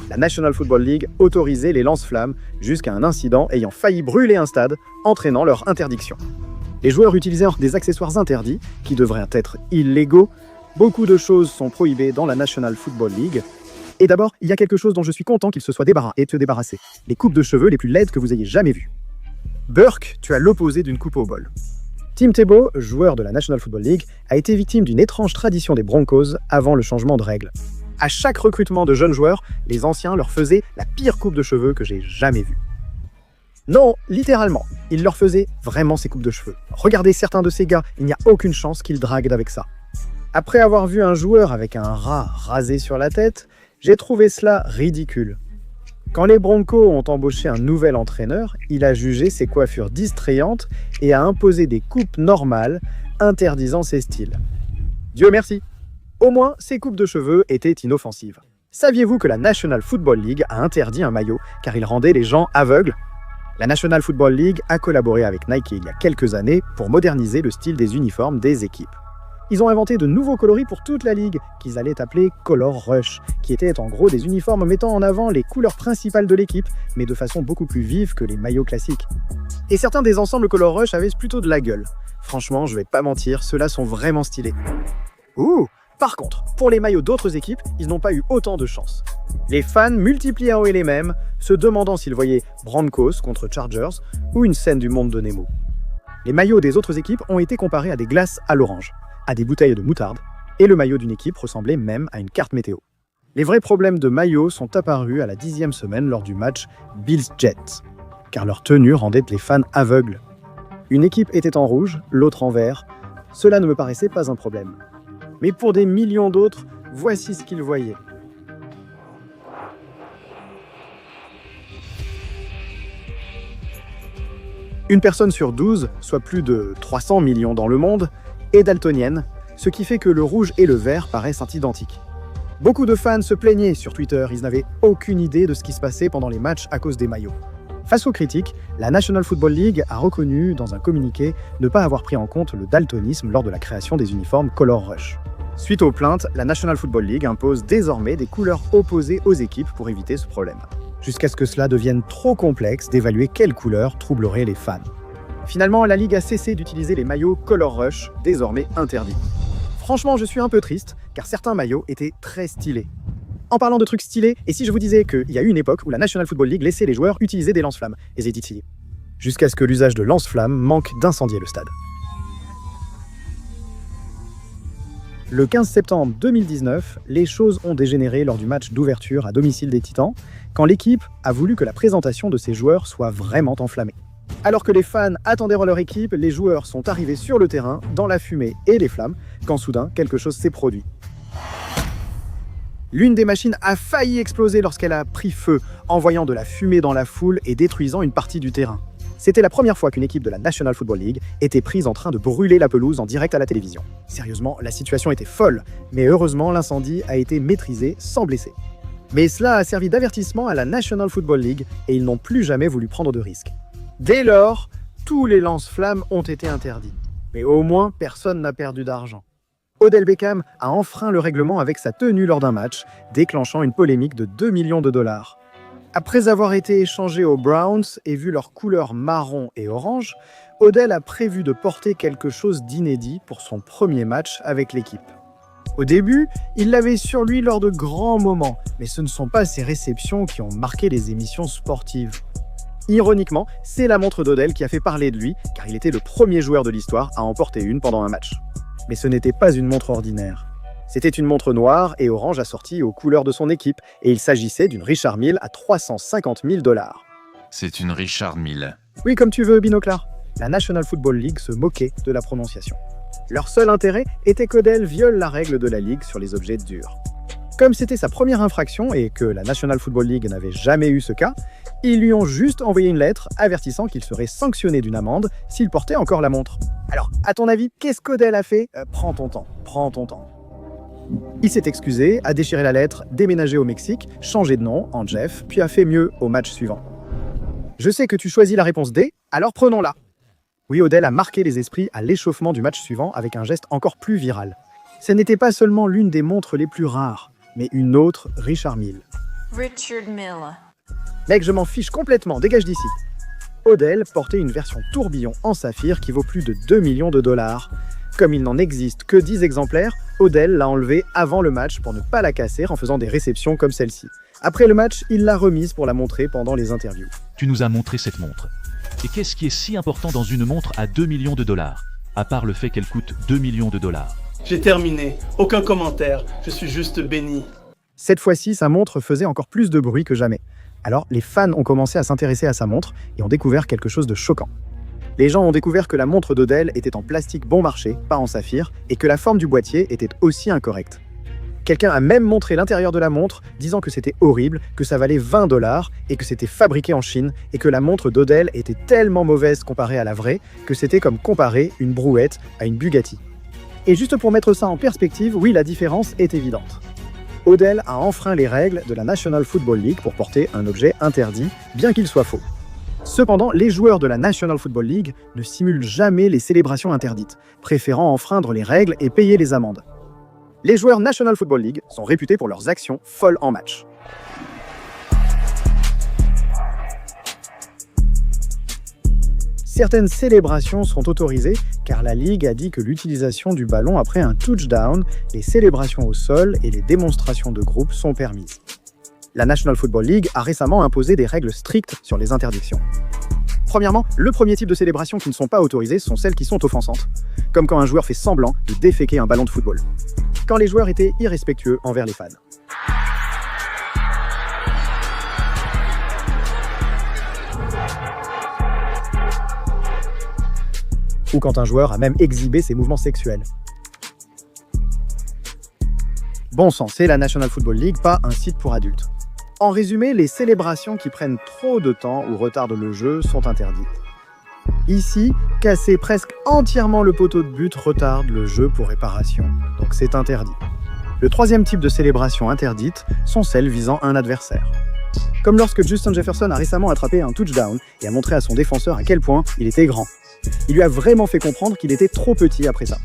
la National Football League autorisait les lance-flammes jusqu'à un incident ayant failli brûler un stade, entraînant leur interdiction. Les joueurs utilisaient des accessoires interdits, qui devraient être illégaux. Beaucoup de choses sont prohibées dans la National Football League. Et d'abord, il y a quelque chose dont je suis content qu'il se soit débarrassé. Les coupes de cheveux les plus laides que vous ayez jamais vues. Burke, tu as l'opposé d'une coupe au bol. Tim Tebow, joueur de la National Football League, a été victime d'une étrange tradition des Broncos avant le changement de règles. À chaque recrutement de jeunes joueurs, les anciens leur faisaient la pire coupe de cheveux que j'ai jamais vue. Non, littéralement, ils leur faisaient vraiment ces coupes de cheveux. Regardez certains de ces gars, il n'y a aucune chance qu'ils draguent avec ça. Après avoir vu un joueur avec un rat rasé sur la tête, j'ai trouvé cela ridicule. Quand les Broncos ont embauché un nouvel entraîneur, il a jugé ces coiffures distrayantes et a imposé des coupes normales, interdisant ces styles. Dieu merci. Au moins, ces coupes de cheveux étaient inoffensives. Saviez-vous que la National Football League a interdit un maillot car il rendait les gens aveugles ? La National Football League a collaboré avec Nike il y a quelques années pour moderniser le style des uniformes des équipes. Ils ont inventé de nouveaux coloris pour toute la ligue, qu'ils allaient appeler Color Rush, qui étaient en gros des uniformes mettant en avant les couleurs principales de l'équipe, mais de façon beaucoup plus vive que les maillots classiques. Et certains des ensembles Color Rush avaient plutôt de la gueule. Franchement, je vais pas mentir, ceux-là sont vraiment stylés. Ouh! Par contre, pour les maillots d'autres équipes, ils n'ont pas eu autant de chance. Les fans multiplient à haut et les mêmes, se demandant s'ils voyaient Broncos contre Chargers ou une scène du monde de Nemo. Les maillots des autres équipes ont été comparés à des glaces à l'orange, à des bouteilles de moutarde, et le maillot d'une équipe ressemblait même à une carte météo. Les vrais problèmes de maillot sont apparus à la 10e semaine lors du match Bills-Jets, car leur tenue rendait les fans aveugles. Une équipe était en rouge, l'autre en vert. Cela ne me paraissait pas un problème. Mais pour des millions d'autres, voici ce qu'ils voyaient. Une personne sur 12, soit plus de 300 millions dans le monde, est daltonienne, ce qui fait que le rouge et le vert paraissent identiques. Beaucoup de fans se plaignaient sur Twitter, ils n'avaient aucune idée de ce qui se passait pendant les matchs à cause des maillots. Face aux critiques, la National Football League a reconnu dans un communiqué ne pas avoir pris en compte le daltonisme lors de la création des uniformes Color Rush. Suite aux plaintes, la National Football League impose désormais des couleurs opposées aux équipes pour éviter ce problème. Jusqu'à ce que cela devienne trop complexe d'évaluer quelle couleur troublerait les fans. Finalement, la Ligue a cessé d'utiliser les maillots Color Rush, désormais interdits. Franchement, je suis un peu triste, car certains maillots étaient très stylés. En parlant de trucs stylés, et si je vous disais qu'il y a eu une époque où la National Football League laissait les joueurs utiliser des lance-flammes, jusqu'à ce que l'usage de lance-flammes manque d'incendier le stade. Le 15 septembre 2019, les choses ont dégénéré lors du match d'ouverture à domicile des Titans, quand l'équipe a voulu que la présentation de ses joueurs soit vraiment enflammée. Alors que les fans attendaient leur équipe, les joueurs sont arrivés sur le terrain, dans la fumée et les flammes, quand soudain, quelque chose s'est produit. L'une des machines a failli exploser lorsqu'elle a pris feu, envoyant de la fumée dans la foule et détruisant une partie du terrain. C'était la première fois qu'une équipe de la National Football League était prise en train de brûler la pelouse en direct à la télévision. Sérieusement, la situation était folle, mais heureusement, l'incendie a été maîtrisé sans blessés. Mais cela a servi d'avertissement à la National Football League et ils n'ont plus jamais voulu prendre de risques. Dès lors, tous les lance-flammes ont été interdits. Mais au moins, personne n'a perdu d'argent. Odell Beckham a enfreint le règlement avec sa tenue lors d'un match, déclenchant une polémique de 2 millions de dollars. Après avoir été échangé aux Browns et vu leurs couleurs marron et orange, Odell a prévu de porter quelque chose d'inédit pour son premier match avec l'équipe. Au début, il l'avait sur lui lors de grands moments, mais ce ne sont pas ces réceptions qui ont marqué les émissions sportives. Ironiquement, c'est la montre d'Odell qui a fait parler de lui, car il était le premier joueur de l'histoire à en porter une pendant un match. Mais ce n'était pas une montre ordinaire. C'était une montre noire et orange assortie aux couleurs de son équipe, et il s'agissait d'une Richard Mille à 350 000 $. C'est une Richard Mille. Oui, comme tu veux, Binoclard. La National Football League se moquait de la prononciation. Leur seul intérêt était qu'Odell viole la règle de la Ligue sur les objets durs. Comme c'était sa première infraction et que la National Football League n'avait jamais eu ce cas, ils lui ont juste envoyé une lettre avertissant qu'il serait sanctionné d'une amende s'il portait encore la montre. Alors, à ton avis, qu'est-ce qu'Odell a fait ? Prends ton temps. Il s'est excusé, a déchiré la lettre, déménagé au Mexique, changé de nom en Jeff, puis a fait mieux au match suivant. Je sais que tu choisis la réponse D, alors prenons-la. Oui, Odell a marqué les esprits à l'échauffement du match suivant avec un geste encore plus viral. Ce n'était pas seulement l'une des montres les plus rares, mais une autre Richard Mille. Richard Mille. Mec, je m'en fiche complètement, dégage d'ici. Odell portait une version tourbillon en saphir qui vaut plus de 2 millions de dollars. Comme il n'en existe que 10 exemplaires, Odell l'a enlevée avant le match pour ne pas la casser en faisant des réceptions comme celle-ci. Après le match, il l'a remise pour la montrer pendant les interviews. Tu nous as montré cette montre. Et qu'est-ce qui est si important dans une montre à 2 millions de dollars? À part le fait qu'elle coûte 2 millions de dollars. J'ai terminé. Aucun commentaire. Je suis juste béni. Cette fois-ci, sa montre faisait encore plus de bruit que jamais. Alors, les fans ont commencé à s'intéresser à sa montre et ont découvert quelque chose de choquant. Les gens ont découvert que la montre d'Odell était en plastique bon marché, pas en saphir, et que la forme du boîtier était aussi incorrecte. Quelqu'un a même montré l'intérieur de la montre, disant que c'était horrible, que ça valait 20 dollars et que c'était fabriqué en Chine, et que la montre d'Odell était tellement mauvaise comparée à la vraie que c'était comme comparer une brouette à une Bugatti. Et juste pour mettre ça en perspective, oui, la différence est évidente. Odell a enfreint les règles de la National Football League pour porter un objet interdit, bien qu'il soit faux. Cependant, les joueurs de la National Football League ne simulent jamais les célébrations interdites, préférant enfreindre les règles et payer les amendes. Les joueurs National Football League sont réputés pour leurs actions folles en match. Certaines célébrations sont autorisées car la Ligue a dit que l'utilisation du ballon après un touchdown, les célébrations au sol et les démonstrations de groupe sont permises. La National Football League a récemment imposé des règles strictes sur les interdictions. Premièrement, le premier type de célébrations qui ne sont pas autorisées sont celles qui sont offensantes, comme quand un joueur fait semblant de déféquer un ballon de football, quand les joueurs étaient irrespectueux envers les fans. Ou quand un joueur a même exhibé ses mouvements sexuels. Bon sang, c'est la National Football League, pas un site pour adultes. En résumé, les célébrations qui prennent trop de temps ou retardent le jeu sont interdites. Ici, casser presque entièrement le poteau de but retarde le jeu pour réparation, donc c'est interdit. Le troisième type de célébration interdite sont celles visant un adversaire. Comme lorsque Justin Jefferson a récemment attrapé un touchdown et a montré à son défenseur à quel point il était grand. Il lui a vraiment fait comprendre qu'il était trop petit après ça.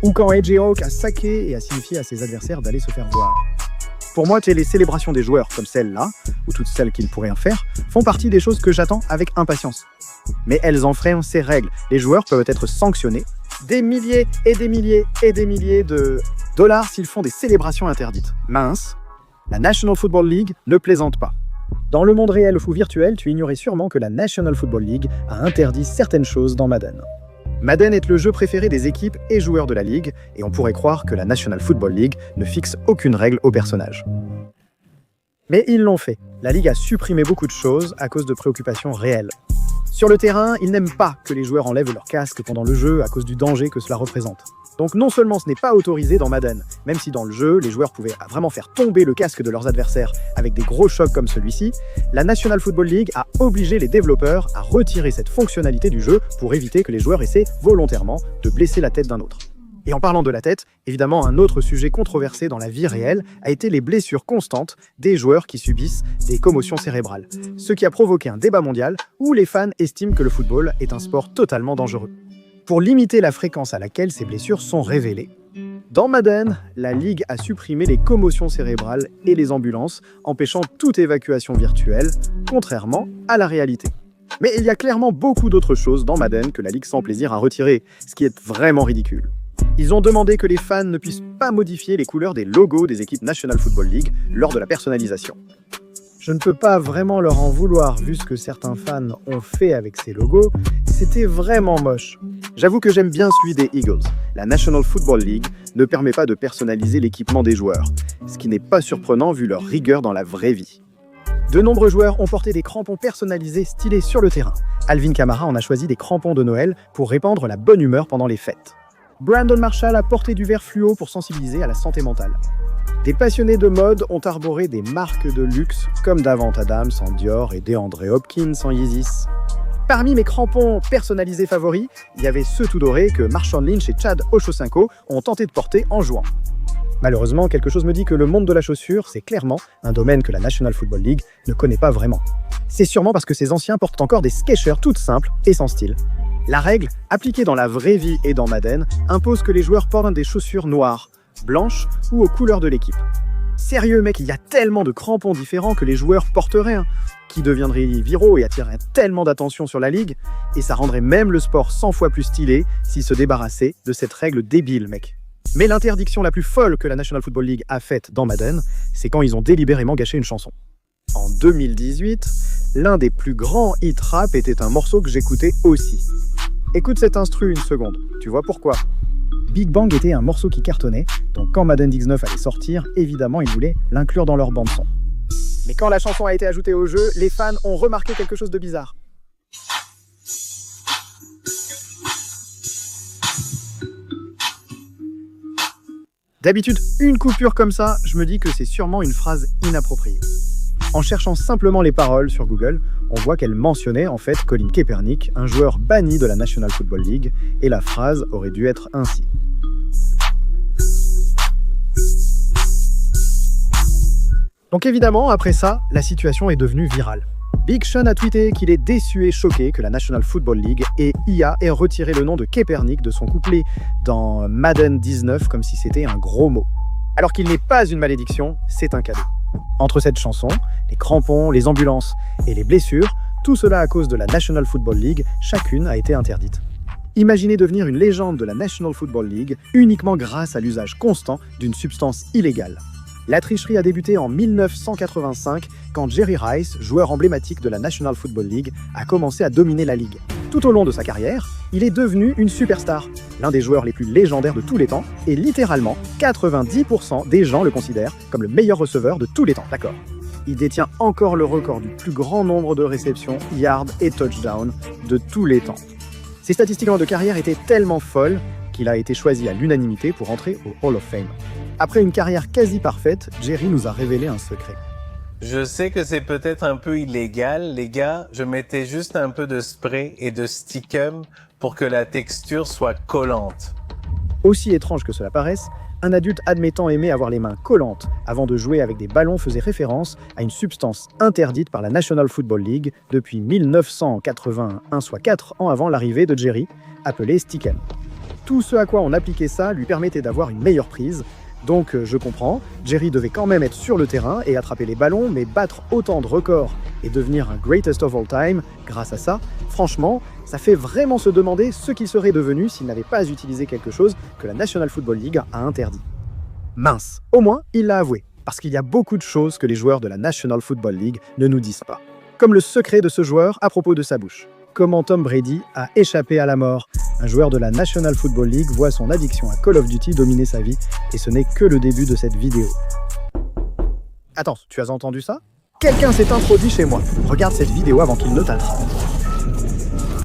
Ou quand AJ Hawk a saqué et a signifié à ses adversaires d'aller se faire voir. Pour moi, les célébrations des joueurs, comme celle-là, ou toutes celles qui ne pourraient en faire, font partie des choses que j'attends avec impatience. Mais elles enfreignent ces règles. Les joueurs peuvent être sanctionnés des milliers et des milliers et des milliers de dollars s'ils font des célébrations interdites. Mince, la National Football League ne plaisante pas. Dans le monde réel ou virtuel, tu ignorais sûrement que la National Football League a interdit certaines choses dans Madden. Madden est le jeu préféré des équipes et joueurs de la Ligue, et on pourrait croire que la National Football League ne fixe aucune règle aux personnages. Mais ils l'ont fait. La Ligue a supprimé beaucoup de choses à cause de préoccupations réelles. Sur le terrain, ils n'aiment pas que les joueurs enlèvent leur casque pendant le jeu à cause du danger que cela représente. Donc non seulement ce n'est pas autorisé dans Madden, même si dans le jeu, les joueurs pouvaient vraiment faire tomber le casque de leurs adversaires avec des gros chocs comme celui-ci, la National Football League a obligé les développeurs à retirer cette fonctionnalité du jeu pour éviter que les joueurs essaient volontairement de blesser la tête d'un autre. Et en parlant de la tête, évidemment un autre sujet controversé dans la vie réelle a été les blessures constantes des joueurs qui subissent des commotions cérébrales, ce qui a provoqué un débat mondial où les fans estiment que le football est un sport totalement dangereux. Pour limiter la fréquence à laquelle ces blessures sont révélées, dans Madden, la Ligue a supprimé les commotions cérébrales et les ambulances, empêchant toute évacuation virtuelle, contrairement à la réalité. Mais il y a clairement beaucoup d'autres choses dans Madden que la Ligue sans plaisir a retirées, ce qui est vraiment ridicule. Ils ont demandé que les fans ne puissent pas modifier les couleurs des logos des équipes National Football League lors de la personnalisation. Je ne peux pas vraiment leur en vouloir vu ce que certains fans ont fait avec ces logos, c'était vraiment moche. J'avoue que j'aime bien celui des Eagles. La National Football League ne permet pas de personnaliser l'équipement des joueurs, ce qui n'est pas surprenant vu leur rigueur dans la vraie vie. De nombreux joueurs ont porté des crampons personnalisés stylés sur le terrain. Alvin Kamara en a choisi des crampons de Noël pour répandre la bonne humeur pendant les fêtes. Brandon Marshall a porté du vert fluo pour sensibiliser à la santé mentale. Des passionnés de mode ont arboré des marques de luxe comme Davante Adams en Dior et DeAndre Hopkins en Yeezys. Parmi mes crampons personnalisés favoris, il y avait ceux tout dorés que Marshawn Lynch et Chad Ochocinco ont tenté de porter en jouant. Malheureusement, quelque chose me dit que le monde de la chaussure, c'est clairement un domaine que la National Football League ne connaît pas vraiment. C'est sûrement parce que ces anciens portent encore des Skechers toutes simples et sans style. La règle, appliquée dans la vraie vie et dans Madden, impose que les joueurs portent des chaussures noires, blanches ou aux couleurs de l'équipe. Sérieux mec, il y a tellement de crampons différents que les joueurs porteraient, hein, qui deviendraient viraux et attireraient tellement d'attention sur la ligue, et ça rendrait même le sport 100 fois plus stylé s'ils se débarrassaient de cette règle débile, mec. Mais l'interdiction la plus folle que la National Football League a faite dans Madden, c'est quand ils ont délibérément gâché une chanson. En 2018, l'un des plus grands hit rap était un morceau que j'écoutais aussi. Écoute cet instru une seconde, tu vois pourquoi. Big Bang était un morceau qui cartonnait, donc quand Madden 19 allait sortir, évidemment ils voulaient l'inclure dans leur bande-son. Mais quand la chanson a été ajoutée au jeu, les fans ont remarqué quelque chose de bizarre. D'habitude, une coupure comme ça, je me dis que c'est sûrement une phrase inappropriée. En cherchant simplement les paroles sur Google, on voit qu'elle mentionnait en fait Colin Kaepernick, un joueur banni de la National Football League, et la phrase aurait dû être ainsi. Donc évidemment, après ça, la situation est devenue virale. Big Sean a tweeté qu'il est déçu et choqué que la National Football League et IA aient retiré le nom de Kaepernick de son couplet dans Madden 19 comme si c'était un gros mot. Alors qu'il n'est pas une malédiction, c'est un cadeau. Entre cette chanson, les crampons, les ambulances et les blessures, tout cela à cause de la National Football League, chacune a été interdite. Imaginez devenir une légende de la National Football League uniquement grâce à l'usage constant d'une substance illégale. La tricherie a débuté en 1985 quand Jerry Rice, joueur emblématique de la National Football League, a commencé à dominer la ligue. Tout au long de sa carrière, il est devenu une superstar, l'un des joueurs les plus légendaires de tous les temps, et littéralement 90% des gens le considèrent comme le meilleur receveur de tous les temps, d'accord. Il détient encore le record du plus grand nombre de réceptions, yards et touchdowns de tous les temps. Ses statistiques de carrière étaient tellement folles qu'il a été choisi à l'unanimité pour entrer au Hall of Fame. Après une carrière quasi parfaite, Jerry nous a révélé un secret. Je sais que c'est peut-être un peu illégal, les gars. Je mettais juste un peu de spray et de stickum pour que la texture soit collante. Aussi étrange que cela paraisse, un adulte admettant aimer avoir les mains collantes avant de jouer avec des ballons faisait référence à une substance interdite par la National Football League depuis 1981, soit 4 ans avant l'arrivée de Jerry, appelée stickum. Tout ce à quoi on appliquait ça lui permettait d'avoir une meilleure prise. Donc je comprends, Jerry devait quand même être sur le terrain et attraper les ballons, mais battre autant de records et devenir un greatest of all time grâce à ça, franchement, ça fait vraiment se demander ce qu'il serait devenu s'il n'avait pas utilisé quelque chose que la National Football League a interdit. Mince, au moins il l'a avoué, parce qu'il y a beaucoup de choses que les joueurs de la National Football League ne nous disent pas. Comme le secret de ce joueur à propos de sa bouche. Comment Tom Brady a échappé à la mort. Un joueur de la National Football League voit son addiction à Call of Duty dominer sa vie, et ce n'est que le début de cette vidéo. Attends, tu as entendu ça? Quelqu'un s'est introduit chez moi. Regarde cette vidéo avant qu'il ne t'attrape.